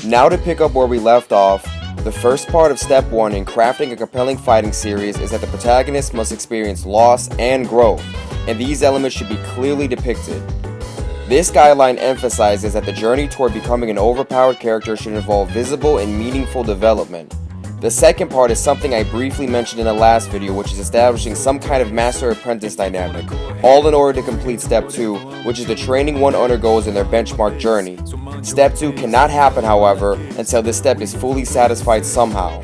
Now to pick up where we left off, the first part of step 1 in crafting a compelling fighting series is that the protagonist must experience loss and growth, and these elements should be clearly depicted. This guideline emphasizes that the journey toward becoming an overpowered character should involve visible and meaningful development. The second part is something I briefly mentioned in the last video, which is establishing some kind of master-apprentice dynamic, all in order to complete step 2, which is the training one undergoes in their benchmark journey. Step 2 cannot happen, however, until this step is fully satisfied somehow.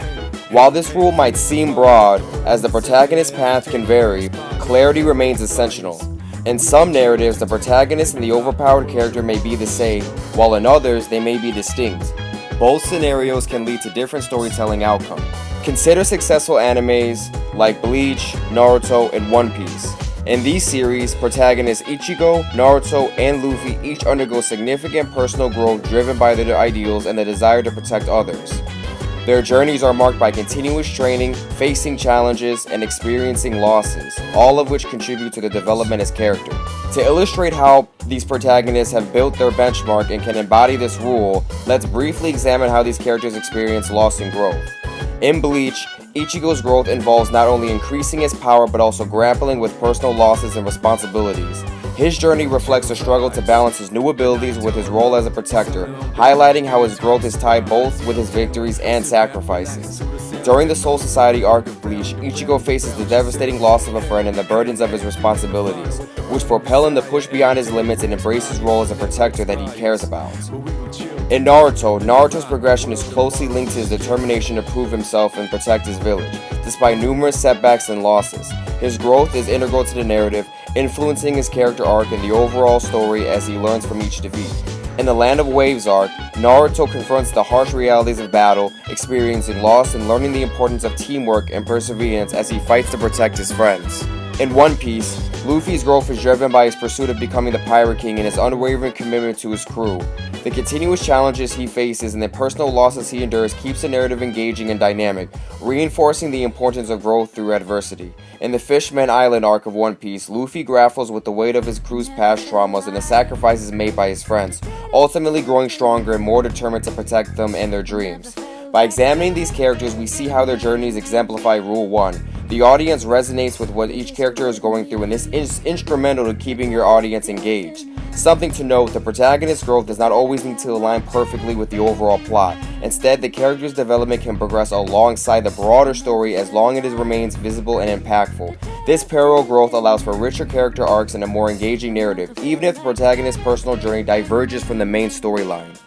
While this rule might seem broad, as the protagonist's path can vary, clarity remains essential. In some narratives, the protagonist and the overpowered character may be the same, while in others, they may be distinct. Both scenarios can lead to different storytelling outcomes. Consider successful animes like Bleach, Naruto, and One Piece. In these series, protagonists Ichigo, Naruto, and Luffy each undergo significant personal growth driven by their ideals and the desire to protect others. Their journeys are marked by continuous training, facing challenges, and experiencing losses, all of which contribute to their development as characters. To illustrate how these protagonists have built their benchmark and can embody this rule, let's briefly examine how these characters experience loss and growth. In Bleach, Ichigo's growth involves not only increasing his power but also grappling with personal losses and responsibilities. His journey reflects a struggle to balance his new abilities with his role as a protector, highlighting how his growth is tied both with his victories and sacrifices. During the Soul Society arc of Bleach, Ichigo faces the devastating loss of a friend and the burdens of his responsibilities, which propel him to push beyond his limits and embrace his role as a protector that he cares about. In Naruto, Naruto's progression is closely linked to his determination to prove himself and protect his village, despite numerous setbacks and losses. His growth is integral to the narrative, influencing his character arc and the overall story as he learns from each defeat. In the Land of Waves arc, Naruto confronts the harsh realities of battle, experiencing loss and learning the importance of teamwork and perseverance as he fights to protect his friends. In One Piece, Luffy's growth is driven by his pursuit of becoming the Pirate King and his unwavering commitment to his crew. The continuous challenges he faces and the personal losses he endures keeps the narrative engaging and dynamic, reinforcing the importance of growth through adversity. In the Fishman Island arc of One Piece, Luffy grapples with the weight of his crew's past traumas and the sacrifices made by his friends, ultimately growing stronger and more determined to protect them and their dreams. By examining these characters, we see how their journeys exemplify Rule 1. The audience resonates with what each character is going through, and this is instrumental to keeping your audience engaged. Something to note, the protagonist's growth does not always need to align perfectly with the overall plot. Instead, the character's development can progress alongside the broader story as long as it remains visible and impactful. This parallel growth allows for richer character arcs and a more engaging narrative, even if the protagonist's personal journey diverges from the main storyline.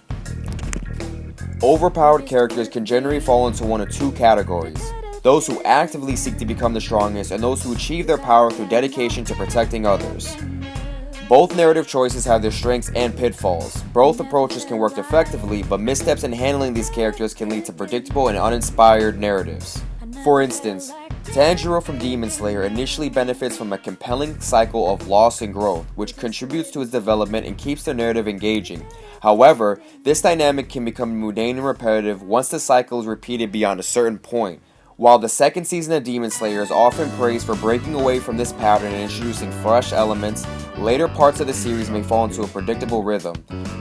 Overpowered characters can generally fall into one of two categories: those who actively seek to become the strongest, and those who achieve their power through dedication to protecting others. Both narrative choices have their strengths and pitfalls. Both approaches can work effectively, but missteps in handling these characters can lead to predictable and uninspired narratives. For instance, Tanjiro from Demon Slayer initially benefits from a compelling cycle of loss and growth, which contributes to his development and keeps the narrative engaging. However, this dynamic can become mundane and repetitive once the cycle is repeated beyond a certain point. While the second season of Demon Slayer is often praised for breaking away from this pattern and introducing fresh elements, later parts of the series may fall into a predictable rhythm.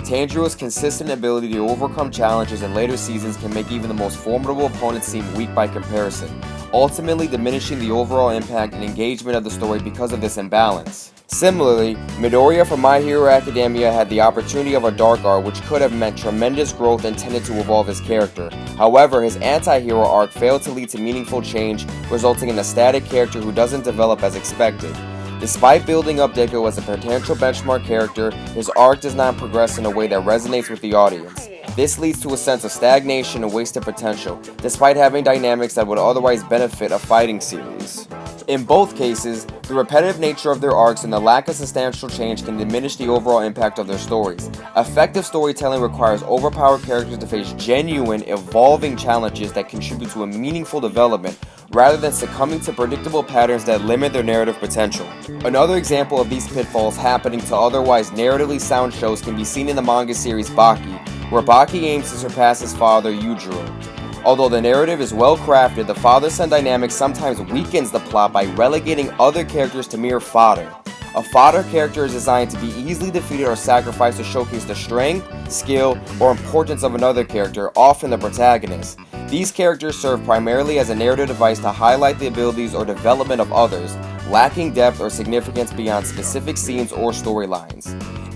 Tanjiro's consistent ability to overcome challenges in later seasons can make even the most formidable opponents seem weak by comparison, ultimately diminishing the overall impact and engagement of the story because of this imbalance. Similarly, Midoriya from My Hero Academia had the opportunity of a dark arc which could have meant tremendous growth and tended to evolve his character. However, his anti-hero arc failed to lead to meaningful change, resulting in a static character who doesn't develop as expected. Despite building up Deku as a potential benchmark character, his arc does not progress in a way that resonates with the audience. This leads to a sense of stagnation and wasted potential, despite having dynamics that would otherwise benefit a fighting series. In both cases, the repetitive nature of their arcs and the lack of substantial change can diminish the overall impact of their stories. Effective storytelling requires overpowered characters to face genuine, evolving challenges that contribute to a meaningful development, rather than succumbing to predictable patterns that limit their narrative potential. Another example of these pitfalls happening to otherwise narratively sound shows can be seen in the manga series Baki, where Baki aims to surpass his father, Yujiro. Although the narrative is well crafted, the father-son dynamic sometimes weakens the plot by relegating other characters to mere fodder. A fodder character is designed to be easily defeated or sacrificed to showcase the strength, skill, or importance of another character, often the protagonist. These characters serve primarily as a narrative device to highlight the abilities or development of others, lacking depth or significance beyond specific scenes or storylines.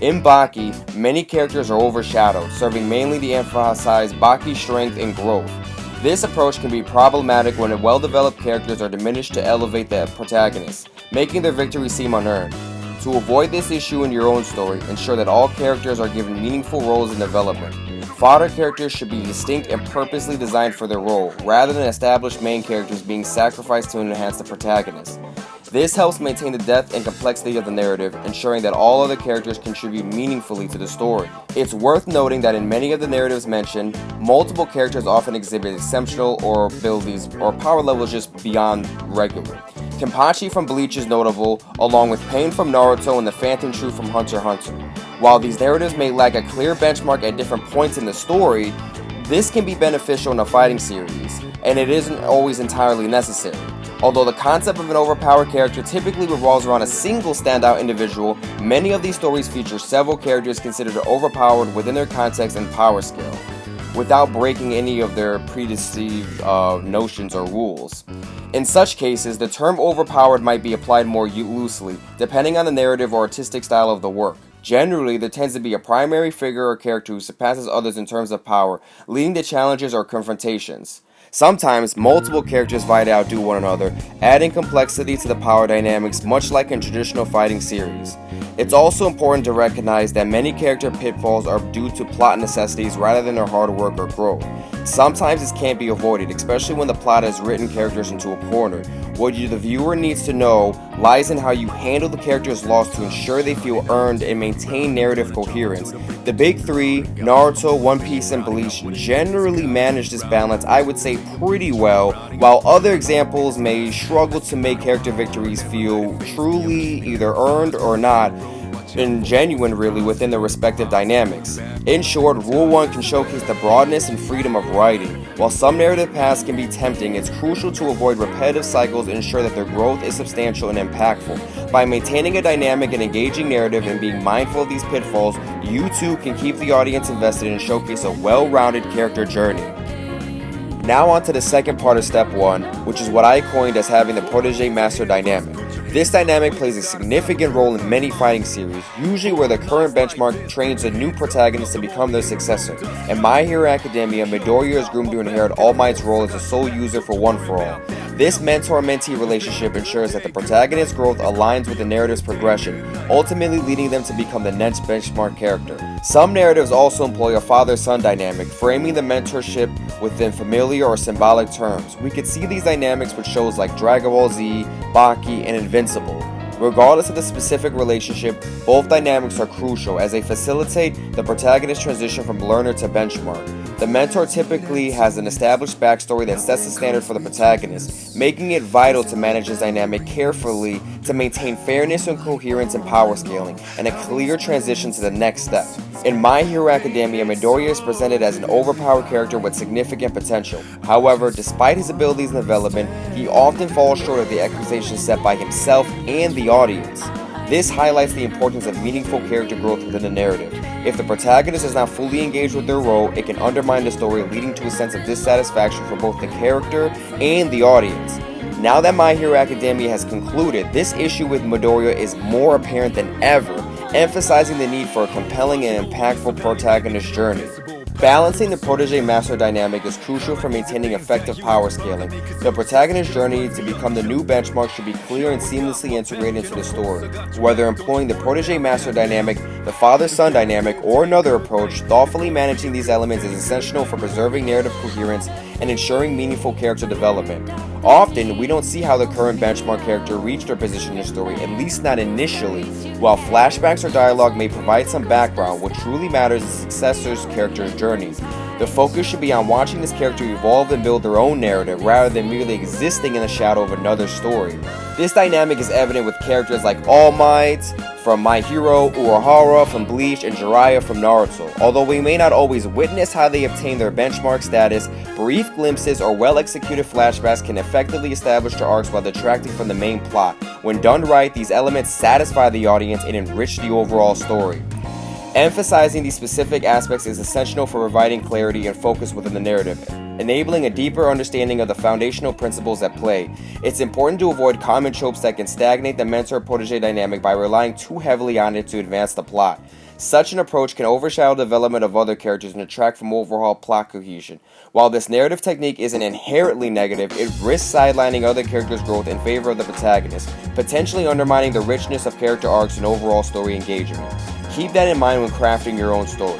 In Baki, many characters are overshadowed, serving mainly to emphasize Baki's strength and growth. This approach can be problematic when well-developed characters are diminished to elevate the protagonist, making their victory seem unearned. To avoid this issue in your own story, ensure that all characters are given meaningful roles in development. Fodder characters should be distinct and purposely designed for their role, rather than established main characters being sacrificed to enhance the protagonist. This helps maintain the depth and complexity of the narrative, ensuring that all other characters contribute meaningfully to the story. It's worth noting that in many of the narratives mentioned, multiple characters often exhibit exceptional or abilities or power levels just beyond regular. Kenpachi from Bleach is notable, along with Pain from Naruto and the Phantom Truth from Hunter x Hunter. While these narratives may lack a clear benchmark at different points in the story, this can be beneficial in a fighting series, and it isn't always entirely necessary. Although the concept of an overpowered character typically revolves around a single standout individual, many of these stories feature several characters considered overpowered within their context and power scale, without breaking any of their preconceived notions or rules. In such cases, the term overpowered might be applied more loosely, depending on the narrative or artistic style of the work. Generally, there tends to be a primary figure or character who surpasses others in terms of power, leading to challenges or confrontations. Sometimes, multiple characters vie to outdo one another, adding complexity to the power dynamics, much like in traditional fighting series. It's also important to recognize that many character pitfalls are due to plot necessities rather than their hard work or growth. Sometimes this can't be avoided, especially when the plot has written characters into a corner. What the viewer needs to know lies in how you handle the character's loss to ensure they feel earned and maintain narrative coherence. The big three, Naruto, One Piece, and Bleach, generally manage this balance, I would say, pretty well, while other examples may struggle to make character victories feel truly either earned or not, and genuine really within their respective dynamics. In short, Rule 1 can showcase the broadness and freedom of writing. While some narrative paths can be tempting, it's crucial to avoid repetitive cycles and ensure that their growth is substantial and impactful. By maintaining a dynamic and engaging narrative and being mindful of these pitfalls, you too can keep the audience invested and showcase a well-rounded character journey. Now on to the second part of Step 1, which is what I coined as having the protégé-master dynamic. This dynamic plays a significant role in many fighting series, usually where the current benchmark trains a new protagonist to become their successor. In My Hero Academia, Midoriya is groomed to inherit All Might's role as a sole user for One for All. This mentor-mentee relationship ensures that the protagonist's growth aligns with the narrative's progression, ultimately leading them to become the next benchmark character. Some narratives also employ a father-son dynamic, framing the mentorship within familiar or symbolic terms. We could see these dynamics with shows like Dragon Ball Z, Baki, and Invincible. Regardless of the specific relationship, both dynamics are crucial as they facilitate the protagonist's transition from learner to benchmark. The mentor typically has an established backstory that sets the standard for the protagonist, making it vital to manage this dynamic carefully to maintain fairness and coherence in power scaling, and a clear transition to the next step. In My Hero Academia, Midoriya is presented as an overpowered character with significant potential. However, despite his abilities and development, he often falls short of the expectations set by himself and the audience. This highlights the importance of meaningful character growth within the narrative. If the protagonist is not fully engaged with their role, it can undermine the story, leading to a sense of dissatisfaction for both the character and the audience. Now that My Hero Academia has concluded, this issue with Midoriya is more apparent than ever, emphasizing the need for a compelling and impactful protagonist journey. Balancing the protégé-master dynamic is crucial for maintaining effective power scaling. The protagonist's journey to become the new benchmark should be clear and seamlessly integrated into the story. Whether employing the protégé-master dynamic, the father-son dynamic, or another approach, thoughtfully managing these elements is essential for preserving narrative coherence and ensuring meaningful character development. Often, we don't see how the current benchmark character reached their position in the story, at least not initially. While flashbacks or dialogue may provide some background, what truly matters is the successor's character's journey. The The focus should be on watching this character evolve and build their own narrative rather than merely existing in the shadow of another story. This dynamic is evident with characters like All Might from My Hero, Urahara from Bleach, and Jiraiya from Naruto. Although we may not always witness how they obtain their benchmark status, brief glimpses or well-executed flashbacks can effectively establish their arcs while detracting from the main plot. When done right, these elements satisfy the audience and enrich the overall story. Emphasizing these specific aspects is essential for providing clarity and focus within the narrative, enabling a deeper understanding of the foundational principles at play. It's important to avoid common tropes that can stagnate the mentor-protege dynamic by relying too heavily on it to advance the plot. Such an approach can overshadow the development of other characters and detract from overall plot cohesion. While this narrative technique isn't inherently negative, it risks sidelining other characters' growth in favor of the protagonist, potentially undermining the richness of character arcs and overall story engagement. Keep that in mind when crafting your own story.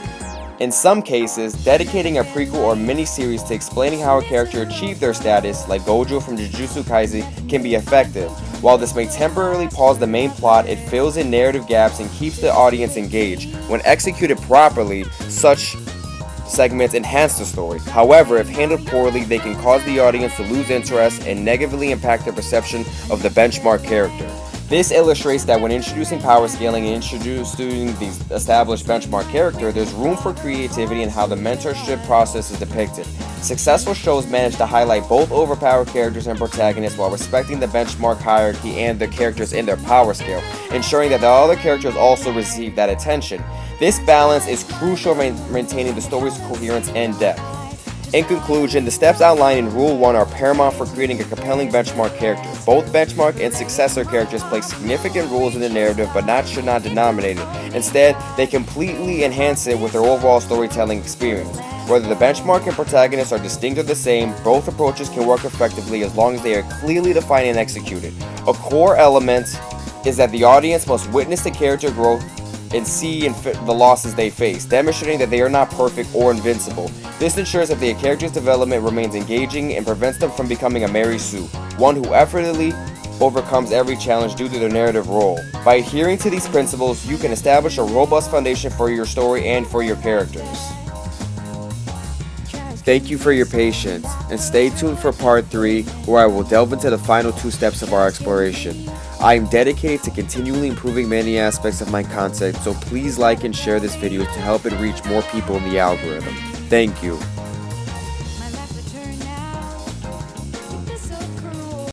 In some cases, dedicating a prequel or mini-series to explaining how a character achieved their status, like Gojo from Jujutsu Kaisen, can be effective. While this may temporarily pause the main plot, it fills in narrative gaps and keeps the audience engaged. When executed properly, such segments enhance the story. However, if handled poorly, they can cause the audience to lose interest and negatively impact their perception of the benchmark character. This illustrates that when introducing power scaling and introducing the established benchmark character, there's room for creativity in how the mentorship process is depicted. Successful shows manage to highlight both overpowered characters and protagonists while respecting the benchmark hierarchy and the characters in their power scale, ensuring that the other characters also receive that attention. This balance is crucial in maintaining the story's coherence and depth. In conclusion, the steps outlined in Rule 1 are paramount for creating a compelling benchmark character. Both benchmark and successor characters play significant roles in the narrative but should not dominate it. Instead, they completely enhance it with their overall storytelling experience. Whether the benchmark and protagonist are distinct or the same, both approaches can work effectively as long as they are clearly defined and executed. A core element is that the audience must witness the character growth and see the losses they face, demonstrating that they are not perfect or invincible. This ensures that the character's development remains engaging and prevents them from becoming a Mary Sue, one who effortlessly overcomes every challenge due to their narrative role. By adhering to these principles, you can establish a robust foundation for your story and for your characters. Thank you for your patience, and stay tuned for part 3, where I will delve into the final 2 steps of our exploration. I am dedicated to continually improving many aspects of my content, so please like and share this video to help it reach more people in the algorithm. Thank you.